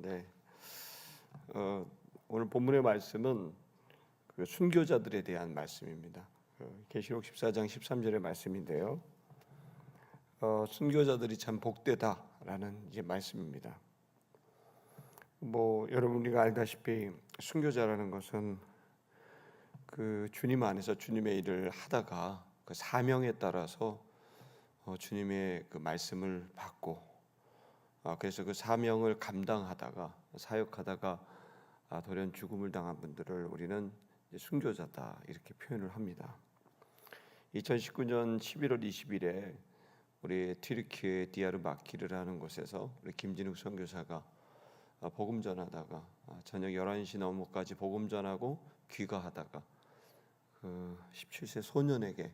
네. 오늘 본문의 말씀은 그 순교자들에 대한 말씀입니다. 계시록 14장 13절의 말씀인데요. 순교자들이 참 복되다라는 이제 말씀입니다. 여러분이 알다시피 순교자라는 것은 그 주님 안에서 주님의 일을 하다가 그 사명에 따라서 주님의 그 말씀을 받고 그래서 그 사명을 감당하다가 사역하다가 돌연 죽음을 당한 분들을 우리는 순교자다 이렇게 표현을 합니다. 2019년 11월 20일에 우리 튀르키예 디야르바키르라는 곳에서 우리 김진욱 선교사가 복음 전하다가 저녁 11시 넘어까지 복음 전하고 귀가하다가 그 17세 소년에게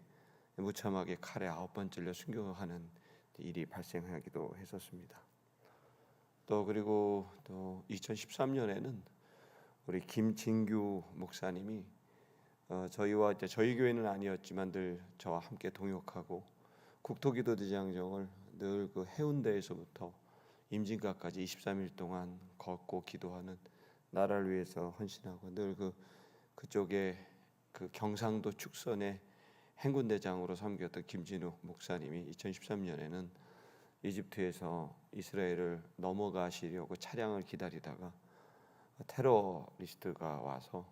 무참하게 칼에 9번 찔려 순교하는 일이 발생하기도 했었습니다. 그리고 2013년에는 우리 김진규 목사님이 저희와 저희 교회는 아니었지만 늘 저와 함께 동역하고 국토기도 대장정을 늘 그 해운대에서부터 임진각까지 23일 동안 걷고 기도하는 나라를 위해서 헌신하고 늘 그쪽에 그 경상도 축선의 행군대장으로 섬겼던 김진욱 목사님이 2013년에는 이집트에서 이스라엘을 넘어가시려고 차량을 기다리다가 테러리스트가 와서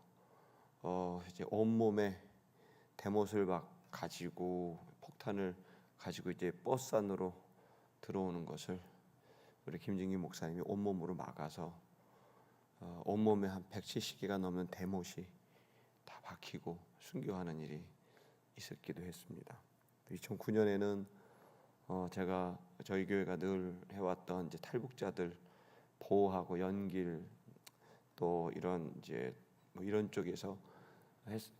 이제 온몸에 대못을 가지고 폭탄을 가지고 이제 버스 안으로 들어오는 것을 우리 김진규 목사님이 온몸으로 막아서 온몸에 한 170개가 넘는 대못이 다 박히고 순교하는 일이 있었기도 했습니다. 2009년에는 제가 저희 교회가 늘 해왔던 이제 탈북자들 보호하고 연길 또 이런 이제 이런 쪽에서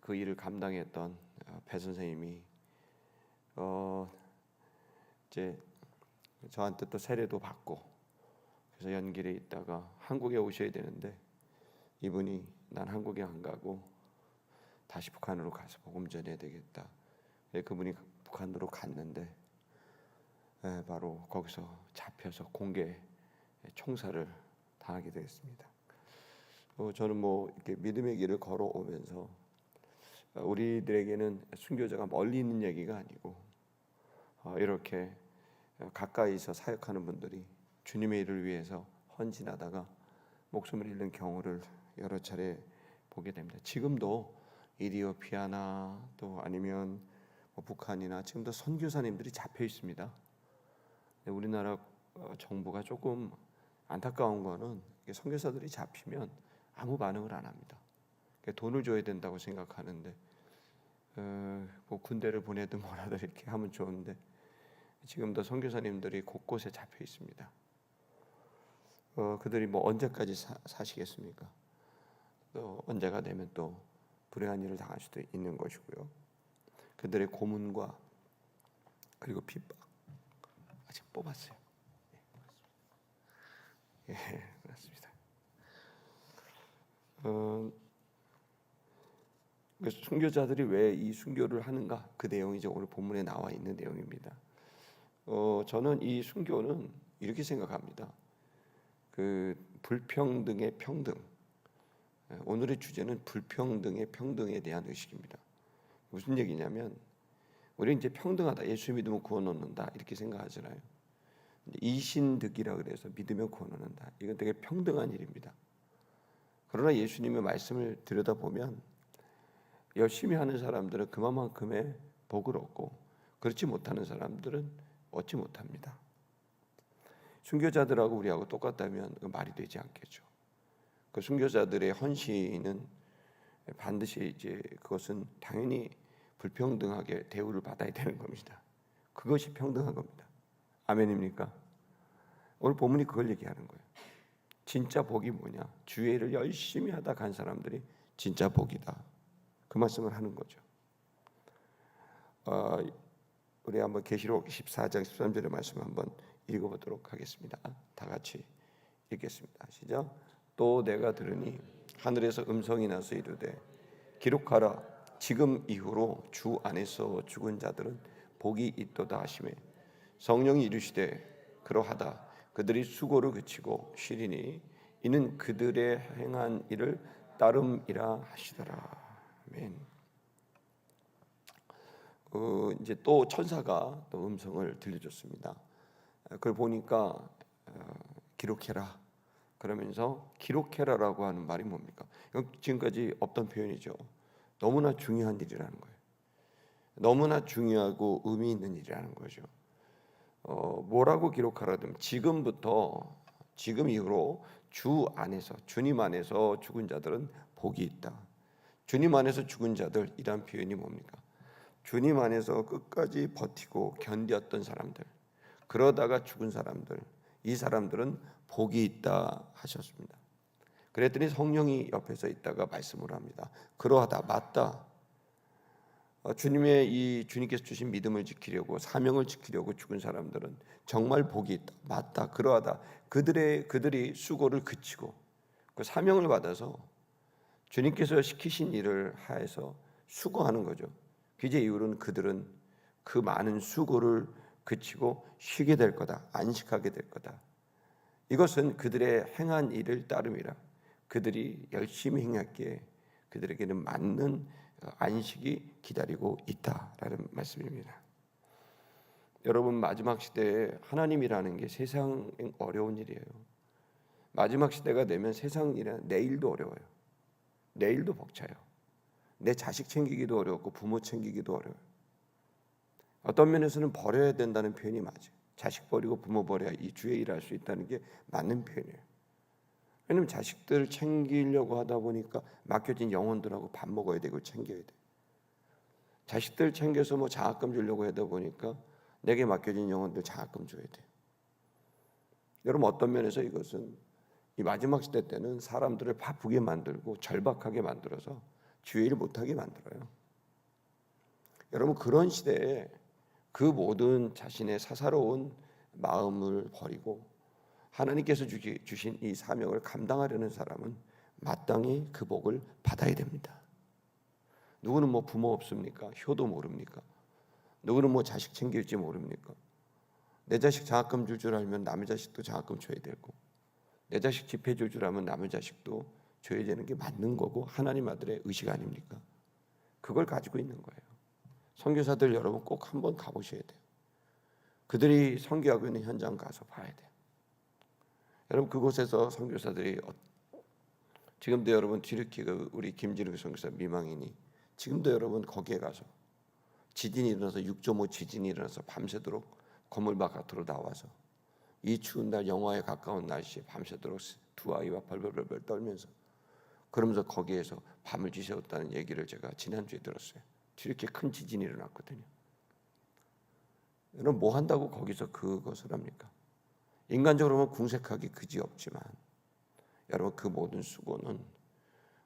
그 일을 감당했던 배 선생님이 이제 저한테 또 세례도 받고 그래서 연길에 있다가 한국에 오셔야 되는데 이분이 난 한국에 안 가고 다시 북한으로 가서 복음 전해야 되겠다. 그분이 북한으로 갔는데 바로 거기서 잡혀서 공개 총살을 당하게 되었습니다. 저는 이렇게 믿음의 길을 걸어오면서 우리들에게는 순교자가 멀리 있는 얘기가 아니고 이렇게 가까이서 사역하는 분들이 주님의 일을 위해서 헌신하다가 목숨을 잃는 경우를 여러 차례 보게 됩니다. 지금도 이디오피아나 또 아니면 북한이나 지금도 선교사님들이 잡혀 있습니다. 우리나라 정부가 조금 안타까운 거는 선교사들이 잡히면 아무 반응을 안 합니다. 돈을 줘야 된다고 생각하는데 군대를 보내든 뭐라든 이렇게 하면 좋은데 지금도 선교사님들이 곳곳에 잡혀 있습니다. 그들이 언제까지 사시겠습니까? 또 언제가 되면 또 불행한 일을 당할 수도 있는 것이고요. 그들의 고문과 그리고 핍박 아직 뽑았어요. 예, 그렇습니다. 순교자들이 왜 이 순교를 하는가? 그 내용이 이제 오늘 본문에 나와 있는 내용입니다. 저는 이 순교는 이렇게 생각합니다. 그 불평등의 평등. 오늘의 주제는 불평등의 평등에 대한 의식입니다. 무슨 얘기냐면 우리는 이제 평등하다. 예수 믿으면 구원 얻는다. 이렇게 생각하잖아요. 이신득이라 그래서 믿으면 구원 얻는다. 이건 되게 평등한 일입니다. 그러나 예수님의 말씀을 들여다보면 열심히 하는 사람들은 그만큼의 복을 얻고 그렇지 못하는 사람들은 얻지 못합니다. 순교자들하고 우리하고 똑같다면 말이 되지 않겠죠. 그 순교자들의 헌신은 반드시 이제 그것은 당연히 불평등하게 대우를 받아야 되는 겁니다. 그것이 평등한 겁니다. 아멘입니까? 오늘 본문이 그걸 얘기하는 거예요. 진짜 복이 뭐냐? 주의 일을 열심히 하다 간 사람들이 진짜 복이다. 그 말씀을 하는 거죠. 우리 한번 계시록 14장 13절의 말씀 한번 읽어보도록 하겠습니다. 다 같이 읽겠습니다. 시작. 또 내가 들으니 하늘에서 음성이 나서 이르되 기록하라. 지금 이후로 주 안에서 죽은 자들은 복이 있도다 하시매 성령이 이르시되 그러하다. 그들이 수고를 그치고 쉬리니 이는 그들의 행한 일을 따름이라 하시더라. 아멘. 이제 또 천사가 또 음성을 들려줬습니다. 그걸 보니까 기록해라. 그러면서 기록해라라고 하는 말이 뭡니까? 지금까지 없던 표현이죠. 너무나 중요한 일이라는 거예요. 너무나 중요하고 의미 있는 일이라는 거죠. 뭐라고 기록하라든 지금부터 지금 이후로 주 안에서 주님 안에서 죽은 자들은 복이 있다. 주님 안에서 죽은 자들이란 표현이 뭡니까? 주님 안에서 끝까지 버티고 견뎠던 사람들, 그러다가 죽은 사람들, 이 사람들은 복이 있다 하셨습니다. 그랬더니 성령이 옆에서 있다가 말씀을 합니다. 그러하다, 맞다. 주님께서 주신 믿음을 지키려고 사명을 지키려고 죽은 사람들은 정말 복이 있다, 맞다, 그러하다. 그들이 수고를 그치고 그 사명을 받아서 주님께서 시키신 일을 하여서 수고하는 거죠. 이제 이후로는 그들은 그 많은 수고를 그치고 쉬게 될 거다, 안식하게 될 거다. 이것은 그들의 행한 일을 따름이라. 그들이 열심히 행했기에 그들에게는 맞는 안식이 기다리고 있다라는 말씀입니다. 여러분, 마지막 시대에 하나님이라는 게 세상 어려운 일이에요. 마지막 시대가 되면 세상 일은 내일도 어려워요. 내일도 벅차요. 내 자식 챙기기도 어렵고 부모 챙기기도 어려워요. 어떤 면에서는 버려야 된다는 표현이 맞아요. 자식 버리고 부모 버려야 이 주의 일을 할 수 있다는 게 맞는 표현이에요. 왜냐면 자식들 챙기려고 하다 보니까 맡겨진 영혼들하고 밥 먹어야 되고 챙겨야 돼. 자식들 챙겨서 뭐 장학금 주려고 하다 보니까 내게 맡겨진 영혼들 장학금 줘야 돼. 여러분, 어떤 면에서 이것은 이 마지막 시대 때는 사람들을 바쁘게 만들고 절박하게 만들어서 주의 일 못하게 만들어요. 여러분, 그런 시대에 그 모든 자신의 사사로운 마음을 버리고 하나님께서 주신 이 사명을 감당하려는 사람은 마땅히 그 복을 받아야 됩니다. 누구는 뭐 부모 없습니까? 효도 모릅니까? 누구는 뭐 자식 챙길지 모릅니까? 내 자식 장학금 줄 줄 알면 남의 자식도 장학금 줘야 되고, 내 자식 집회 줄 줄 알면 남의 자식도 줘야 되는 게 맞는 거고 하나님 아들의 의식 아닙니까? 그걸 가지고 있는 거예요. 선교사들 여러분 꼭 한번 가보셔야 돼요. 그들이 선교하고 있는 현장 가서 봐야 돼요. 여러분, 그곳에서 선교사들이 지금도 여러분 뒤늦게 우리 김진욱 선교사 미망인이 지금도 여러분 거기에 가서 지진이 일어나서 6.5 지진이 일어나서 밤새도록 건물 바깥으로 나와서 이 추운 날 영하에 가까운 날씨에 밤새도록 두 아이와 벌벌벌 떨면서 그러면서 거기에서 밤을 지새웠다는 얘기를 제가 지난주에 들었어요. 이렇게 큰 지진이 일어났거든요. 여러분, 뭐 한다고 거기서 그것을 합니까? 인간적으로 보면 궁색하기 그지없지만 여러분, 그 모든 수고는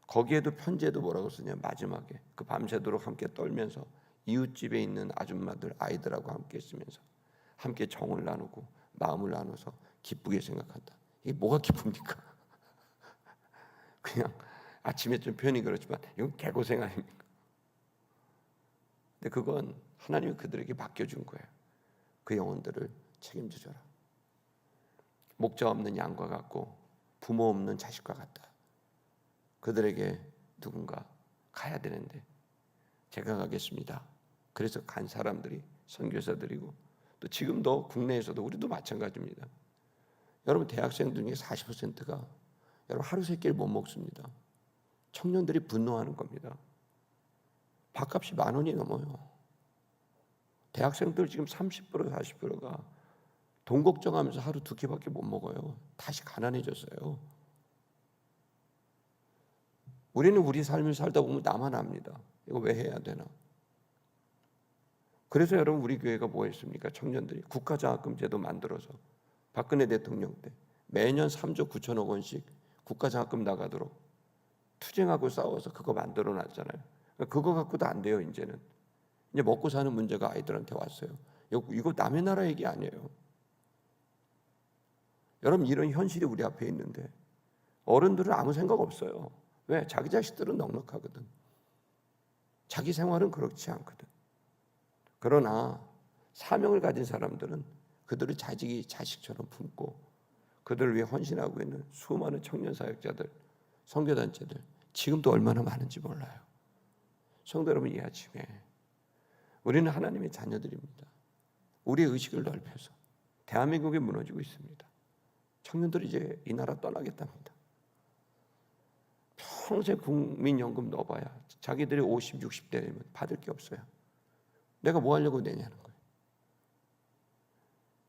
거기에도 편지에도 뭐라고 쓰냐, 마지막에 그 밤새도록 함께 떨면서 이웃집에 있는 아줌마들 아이들하고 함께 있으면서 함께 정을 나누고 마음을 나눠서 기쁘게 생각한다. 이게 뭐가 기쁩니까? 그냥 아침에 좀 표현이 그렇지만 이건 개고생 아닙니까? 근데 그건 하나님이 그들에게 맡겨준 거예요. 그 영혼들을 책임져줘라. 목자 없는 양과 같고 부모 없는 자식과 같다. 그들에게 누군가 가야 되는데 제가 가겠습니다. 그래서 간 사람들이 선교사들이고 또 지금도 국내에서도 우리도 마찬가지입니다. 여러분, 대학생 중에 40%가 여러분 하루 세 끼를 못 먹습니다. 청년들이 분노하는 겁니다. 밥값이 10,000원이 넘어요. 대학생들 지금 30% 40%가 돈 걱정하면서 하루 2끼밖에 못 먹어요. 다시 가난해졌어요. 우리는 우리 삶을 살다 보면 나만 압니다. 이거 왜 해야 되나? 그래서 여러분, 우리 교회가 뭐 했습니까? 청년들이 국가장학금 제도 만들어서 박근혜 대통령 때 매년 3조 9천억 원씩 국가장학금 나가도록 투쟁하고 싸워서 그거 만들어 놨잖아요. 그거 갖고도 안 돼요. 이제 먹고 사는 문제가 아이들한테 왔어요. 이거 남의 나라 얘기 아니에요. 여러분, 이런 현실이 우리 앞에 있는데 어른들은 아무 생각 없어요. 왜? 자기 자식들은 넉넉하거든. 자기 생활은 그렇지 않거든. 그러나 사명을 가진 사람들은 그들을 자식처럼 품고 그들을 위해 헌신하고 있는 수많은 청년 사역자들, 선교단체들 지금도 얼마나 많은지 몰라요. 성도 여러분, 이 아침에 우리는 하나님의 자녀들입니다. 우리의 의식을 넓혀서 대한민국이 무너지고 있습니다. 청년들이 이제 이 나라 떠나겠답니다. 평생 국민연금 넣어봐야 자기들이 50, 60대면 받을 게 없어요. 내가 뭐 하려고 내냐는 거예요.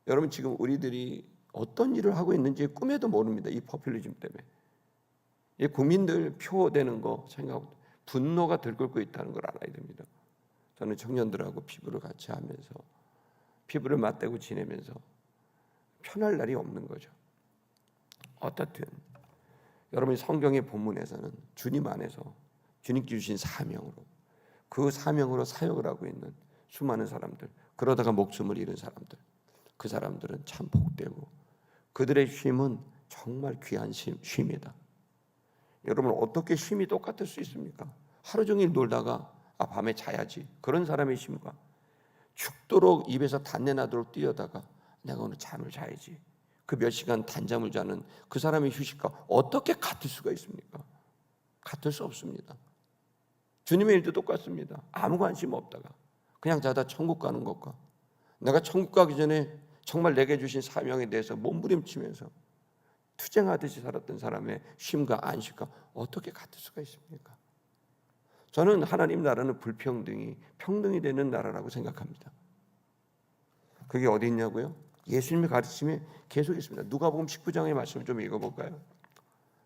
여러분, 지금 우리들이 어떤 일을 하고 있는지 꿈에도 모릅니다. 이 포퓰리즘 때문에. 이 국민들 표 되는 거 생각하고 분노가 들끓고 있다는 걸 알아야 됩니다. 저는 청년들하고 피부를 같이 하면서 피부를 맞대고 지내면서 편할 날이 없는 거죠. 어떻든 여러분이 성경의 본문에서는 주님 안에서 주님께 주신 사명으로, 그 사명으로 사역을 하고 있는 수많은 사람들, 그러다가 목숨을 잃은 사람들, 그 사람들은 참 복되고 그들의 쉼은 정말 귀한 쉼이다. 여러분, 어떻게 쉼이 똑같을 수 있습니까? 하루 종일 놀다가 밤에 자야지, 그런 사람의 쉼과 죽도록 입에서 단내 나도록 뛰어다가 내가 오늘 잠을 자야지, 그 몇 시간 단잠을 자는 그 사람의 휴식과 어떻게 같을 수가 있습니까? 같을 수 없습니다. 주님의 일도 똑같습니다. 아무 관심 없다가 그냥 자다 천국 가는 것과 내가 천국 가기 전에 정말 내게 주신 사명에 대해서 몸부림치면서 투쟁하듯이 살았던 사람의 쉼과 안식과 어떻게 같을 수가 있습니까? 저는 하나님 나라는 불평등이 평등이 되는 나라라고 생각합니다. 그게 어디 있냐고요? 예수님의 가르침에 계속 있습니다. 누가복음 19장의 말씀을 좀 읽어볼까요?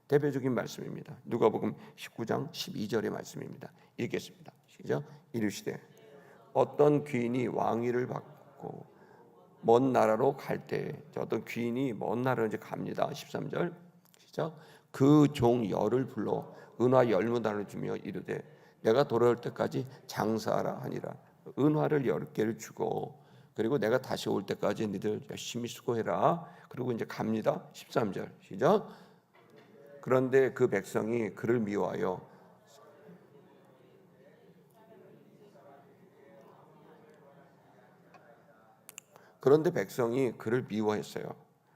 대표적인 말씀입니다. 누가복음 19장 12절의 말씀입니다. 읽겠습니다. 시작. 이르시되 어떤 귀인이 왕위를 받고 먼 나라로 갈 때, 어떤 귀인이 먼 나라로 이제 갑니다. 13절 시작. 그 종 열을 불러 은화 10문단을 주며 이르되 내가 돌아올 때까지 장사하라 하니라. 은화를 10개를 주고, 그리고 내가 다시 올 때까지 너희들 열심히 수고해라. 그리고 이제 갑니다. 13절 시작. 그런데 그 백성이 그를 미워하여 미워했어요.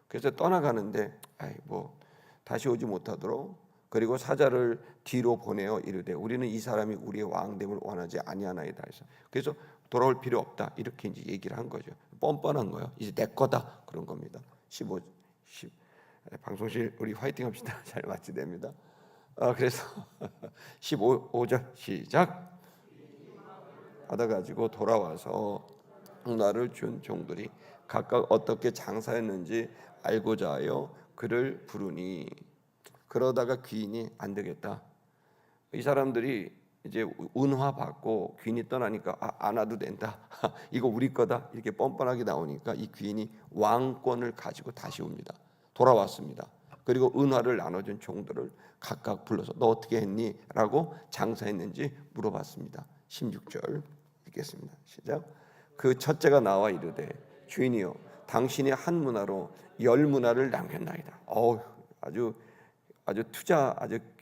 그래서 떠나가는데 뭐 다시 오지 못하도록, 그리고 사자를 뒤로 보내어 이르되 우리는 이 사람이 우리의 왕됨을 원하지 아니하나이다 해서, 그래서 돌아올 필요 없다 이렇게 이제 얘기를 한 거죠. 뻔뻔한 거예요. 이제 내 거다 그런 겁니다. 15, 10 방송실 우리 화이팅 합시다. 잘 마치됩니다. 그래서 15절 시작. 받아가지고 돌아와서 나를 준 종들이 각각 어떻게 장사했는지 알고자 하여 그를 부르니, 그러다가 귀인이 안 되겠다. 이 사람들이 이제 은화 받고 귀인이 떠나니까 안 와도 된다. 이거 우리 거다. 이렇게 뻔뻔하게 나오니까 이 귀인이 왕권을 가지고 다시 옵니다. 돌아왔습니다. 그리고 은화를 나눠준 종들을 각각 불러서 너 어떻게 했니? 라고 장사했는지 물어봤습니다. 16절 읽겠습니다. 시작. 그 첫째가 나와 이르되 주인이여 당신이 한 문화로 10문화를 남겼나이다. 아주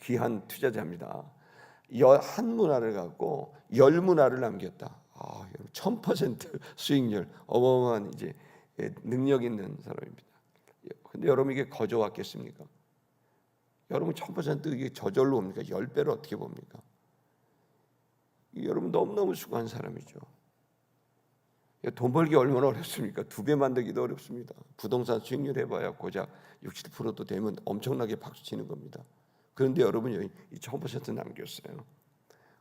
귀한 투자자입니다. 한 문화를 갖고 10문화를 남겼다. 1000% 수익률, 어마어마한 이제 능력 있는 사람입니다. 근데 여러분, 이게 거저 왔겠습니까? 여러분 1000% 이게 저절로 옵니까? 10배를 어떻게 봅니까? 여러분 너무너무 수고한 사람이죠. 돈 벌기 얼마나 어렵습니까? 2배 만들기도 어렵습니다. 부동산 수익률 해봐야 고작 60%도 되면 엄청나게 박수치는 겁니다. 그런데 여러분이 1000% 남겼어요.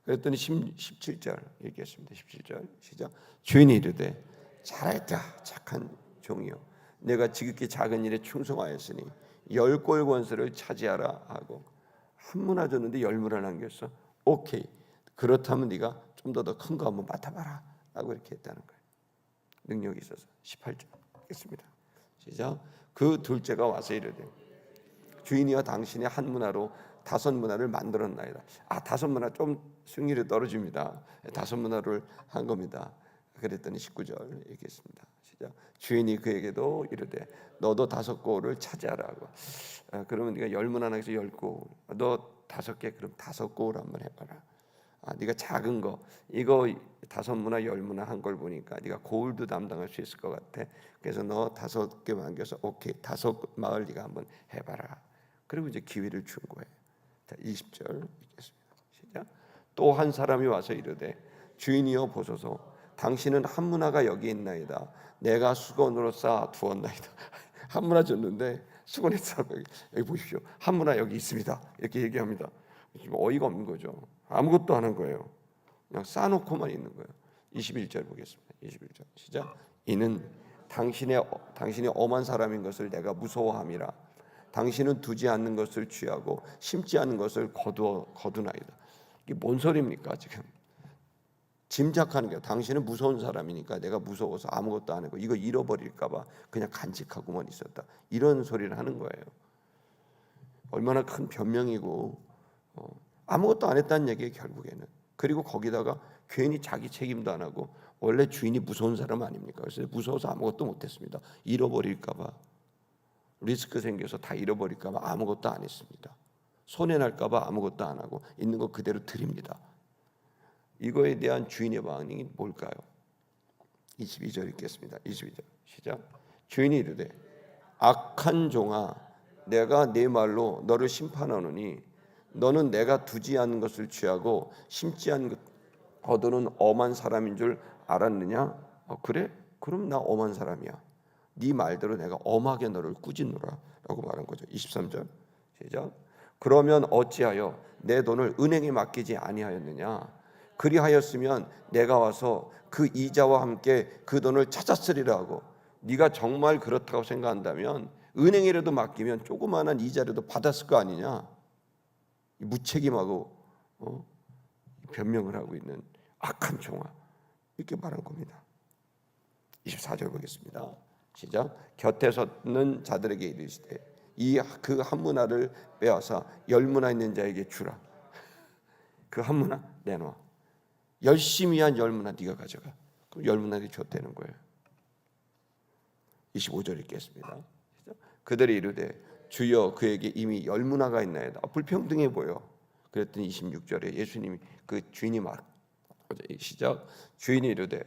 그랬더니 17절 얘기했습니다. 17절 시작. 주인이 이르되 잘했다 착한 종이요 내가 지극히 작은 일에 충성하였으니 10골 권세를 차지하라 하고, 한 문화 줬는데 10문화 남겼어. 오케이, 그렇다면 네가 좀 더 큰 거 한번 맡아봐라 라고 이렇게 했다는 거예요. 능력이 있어서. 18절 읽겠습니다. 시작. 그 둘째가 와서 이르되 주인이여 당신의 한 문화로 5문화를 만들었나이다. 5문화 좀 수익률이 떨어집니다. 5문화를 한 겁니다. 그랬더니 19절 읽겠습니다. 시작. 주인이 그에게도 이르되 너도 5골을 차지하라고. 그러면 네가 10문화 나서 10골, 너 5개 그럼 5골 한번 해봐라. 네가 작은 거 이거 5문화 10문화 한 걸 보니까 네가 고울도 담당할 수 있을 것 같아. 그래서 너 5개 맡겨서 오케이 5마을 네가 한번 해봐라. 그리고 이제 기회를 준 거예요. 자 20절 읽겠습니다. 시작. 또 한 사람이 와서 이르되 주인이여 보소서 당신은 한 문화가 여기 있나이다. 내가 수건으로 쌓아 두었나이다. 한 문화 줬는데 수건에 쌓아 여기 보십시오. 한 문화 여기 있습니다. 이렇게 얘기합니다. 어이가 없는 거죠. 아무것도 안 한 거예요. 그냥 쌓아놓고만 있는 거예요. 21절 보겠습니다. 21절 시작. 이는 당신이 엄한 사람인 것을 내가 무서워함이라. 당신은 두지 않는 것을 취하고 심지 않는 것을 거두나이다. 이게 뭔 소리입니까 지금? 짐작하는 게 당신은 무서운 사람이니까 내가 무서워서 아무것도 안 하고 이거 잃어버릴까봐 그냥 간직하고만 있었다. 이런 소리를 하는 거예요. 얼마나 큰 변명이고 아무것도 안 했다는 얘기예요 결국에는. 그리고 거기다가 괜히 자기 책임도 안 하고 원래 주인이 무서운 사람 아닙니까? 그래서 무서워서 아무것도 못했습니다. 잃어버릴까봐 리스크 생겨서 다 잃어버릴까봐 아무것도 안 했습니다. 손해날까봐 아무것도 안 하고 있는 거 그대로 드립니다. 이거에 대한 주인의 반응이 뭘까요? 22절 읽겠습니다. 22절 시작. 주인이 이르되 악한 종아 내가 네 말로 너를 심판하노니 너는 내가 두지 않은 것을 취하고 심지 않은 것 거두는 엄한 사람인 줄 알았느냐? 그래? 그럼 나 엄한 사람이야. 네 말대로 내가 엄하게 너를 꾸짖노라 라고 말한 거죠. 23절 시작. 그러면 어찌하여 내 돈을 은행에 맡기지 아니하였느냐? 그리하였으면 내가 와서 그 이자와 함께 그 돈을 찾았으리라 하고 네가 정말 그렇다고 생각한다면 은행이라도 맡기면 조그마한 이자라도 받았을 거 아니냐? 무책임하고 변명을 하고 있는 악한 종아 이렇게 말한 겁니다. 24절 보겠습니다. 시작. 곁에 섰는 자들에게 이르시되 이 그 한 문화를 빼앗아 10문화 있는 자에게 주라. 그 한 문화 내놔. 열심히 한 10문화 네가 가져가. 그럼 10문화를 줬다는 거예요. 25절 읽겠습니다. 시작. 그들이 이르되 주여 그에게 이미 10문화가 있나이다. 불평등해 보여. 그랬더니 26절에 예수님이 그 주인이 시작. 주인이 이르되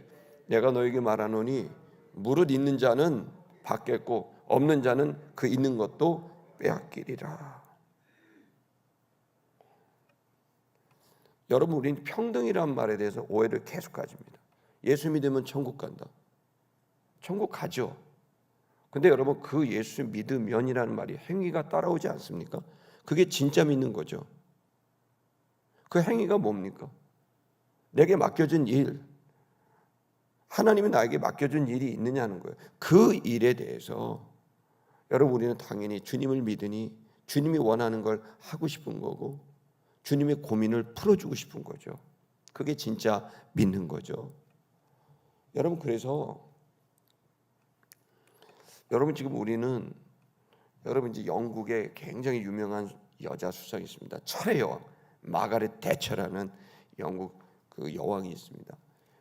내가 너에게 말하노니 무릇 있는 자는 받겠고 없는 자는 그 있는 것도 빼앗기리라. 여러분 우리는 평등이란 말에 대해서 오해를 계속 가집니다. 예수 믿으면 천국 간다. 천국 가죠. 근데 여러분 그 예수 믿으면이라는 말이 행위가 따라오지 않습니까? 그게 진짜 믿는 거죠. 그 행위가 뭡니까? 내게 맡겨진 일, 하나님이 나에게 맡겨준 일이 있느냐는 거예요. 그 일에 대해서 여러분 우리는 당연히 주님을 믿으니 주님이 원하는 걸 하고 싶은 거고 주님의 고민을 풀어주고 싶은 거죠. 그게 진짜 믿는 거죠. 여러분 그래서 여러분 지금 우리는 여러분 이제 영국에 굉장히 유명한 여자 수상이 있습니다. 철의 여왕 마가렛 대처라는 영국 그 여왕이 있습니다.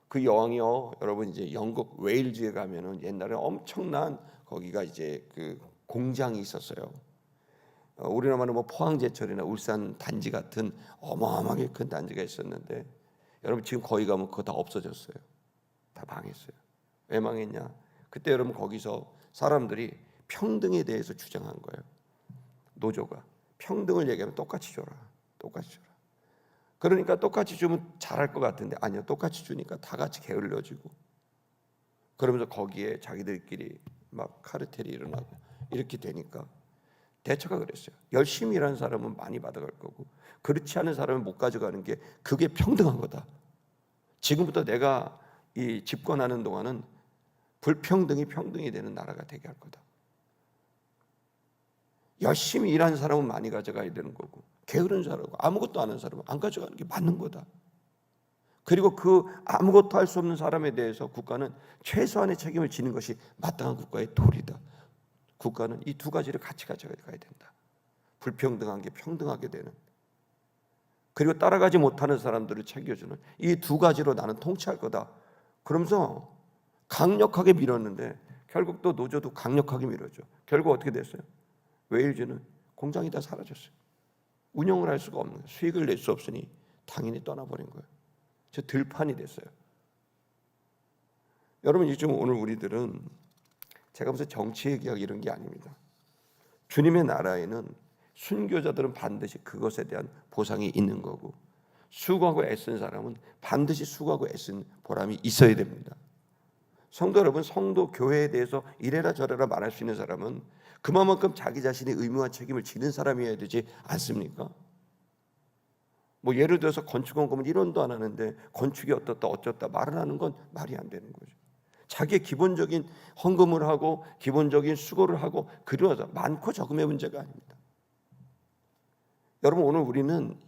그 여왕이요, 여러분 이제 영국 웨일즈에 가면은 옛날에 엄청난 거기가 이제 그 공장이 있었어요. 우리나라는 뭐 포항제철이나 울산 단지 같은 어마어마하게 큰 단지가 있었는데 여러분 지금 거기 가면 그거 다 없어졌어요. 다 망했어요. 왜 망했냐? 그때 여러분 거기서 사람들이 평등에 대해서 주장한 거예요. 노조가 평등을 얘기하면 똑같이 줘라, 똑같이 줘라. 그러니까 똑같이 주면 잘할 것 같은데 아니요, 똑같이 주니까 다 같이 게을러지고 그러면서 거기에 자기들끼리 막 카르텔이 일어나고 이렇게 되니까 대처가 그랬어요. 열심히 일하는 사람은 많이 받아갈 거고 그렇지 않은 사람은 못 가져가는 게 그게 평등한 거다. 지금부터 내가 이 집권하는 동안은 불평등이 평등이 되는 나라가 되게 할 거다. 열심히 일하는 사람은 많이 가져가야 되는 거고 게으른 사람, 아무것도 안 하는 사람은 안 가져가는 게 맞는 거다. 그리고 그 아무것도 할 수 없는 사람에 대해서 국가는 최소한의 책임을 지는 것이 마땅한 국가의 도리다. 국가는 이 두 가지를 같이 가져가야 된다. 불평등한 게 평등하게 되는, 그리고 따라가지 못하는 사람들을 챙겨주는 이 두 가지로 나는 통치할 거다. 그러면서 강력하게 밀었는데 결국 또 노조도 강력하게 밀었죠. 결국 어떻게 됐어요? 웨일즈는 공장이 다 사라졌어요. 운영을 할 수가 없는 거예요. 수익을 낼 수 없으니 당연히 떠나버린 거예요. 저 들판이 됐어요. 여러분, 요즘 오늘 우리들은 제가 무슨 정치 얘기하고 이런 게 아닙니다. 주님의 나라에는 순교자들은 반드시 그것에 대한 보상이 있는 거고, 수고하고 애쓴 사람은 반드시 수고하고 애쓴 보람이 있어야 됩니다. 성도 여러분, 성도 교회에 대해서 이래라 저래라 말할 수 있는 사람은 그만큼 자기 자신의 의무와 책임을 지는 사람이어야 되지 않습니까? 뭐 예를 들어서 건축원 그러면 이론도 안 하는데 건축이 어떻다 어쩌다 말을 하는 건 말이 안 되는 거죠. 자기의 기본적인 헌금을 하고 기본적인 수고를 하고 그러자 많고 적음의 문제가 아닙니다. 여러분, 오늘 우리는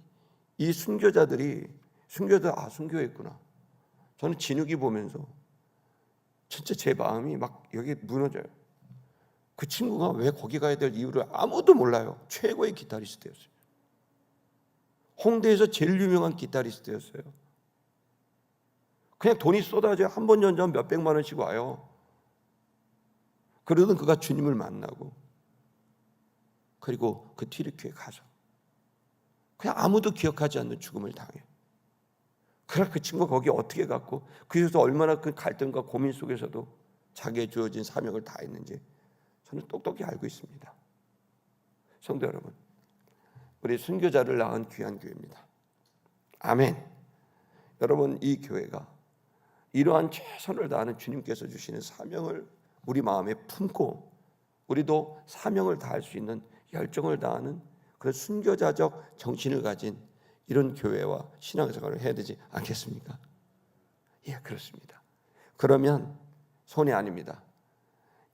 이 순교자들이 순교했구나. 저는 진욱이 보면서 진짜 제 마음이 막 여기 무너져요. 그 친구가 왜 거기 가야 될 이유를 아무도 몰라요. 최고의 기타리스트였어요. 홍대에서 제일 유명한 기타리스트였어요. 그냥 돈이 쏟아져 한 번 연주하면 몇백만 원씩 와요. 그러던 그가 주님을 만나고 그리고 그 튀르키에 가서 그냥 아무도 기억하지 않는 죽음을 당해요. 그러나 그 친구가 거기 어떻게 갔고 그래서 얼마나 그 갈등과 고민 속에서도 자기의 주어진 사명을 다했는지 저는 똑똑히 알고 있습니다. 성도 여러분, 우리 순교자를 낳은 귀한 교회입니다. 아멘. 여러분, 이 교회가 이러한 최선을 다하는 주님께서 주시는 사명을 우리 마음에 품고 우리도 사명을 다할 수 있는 열정을 다하는 그런 순교자적 정신을 가진 이런 교회와 신앙생활을 해야 되지 않겠습니까? 예, 그렇습니다. 그러면 손해 아닙니다.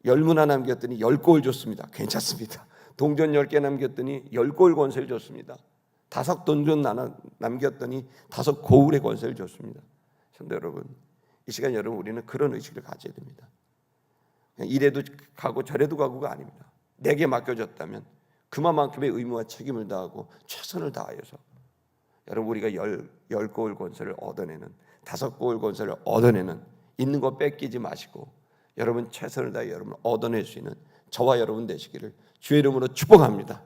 10문화 남겼더니 10골 줬습니다. 괜찮습니다. 동전 10개 남겼더니 10골 권세를 줬습니다. 5 동전 남겼더니 5 고울의 권세를 줬습니다. 성도 여러분, 이 시간 여러분 우리는 그런 의식을 가져야 됩니다. 그냥 이래도 가고 저래도 가고가 아닙니다. 내게 맡겨졌다면 그만큼의 의무와 책임을 다하고 최선을 다하여서 여러분 우리가 10고울 권세를 얻어내는 5고울 권세를 얻어내는 있는 거 뺏기지 마시고 여러분 최선을 다해 여러분 얻어낼 수 있는 저와 여러분 되시기를 주의 이름으로 축복합니다.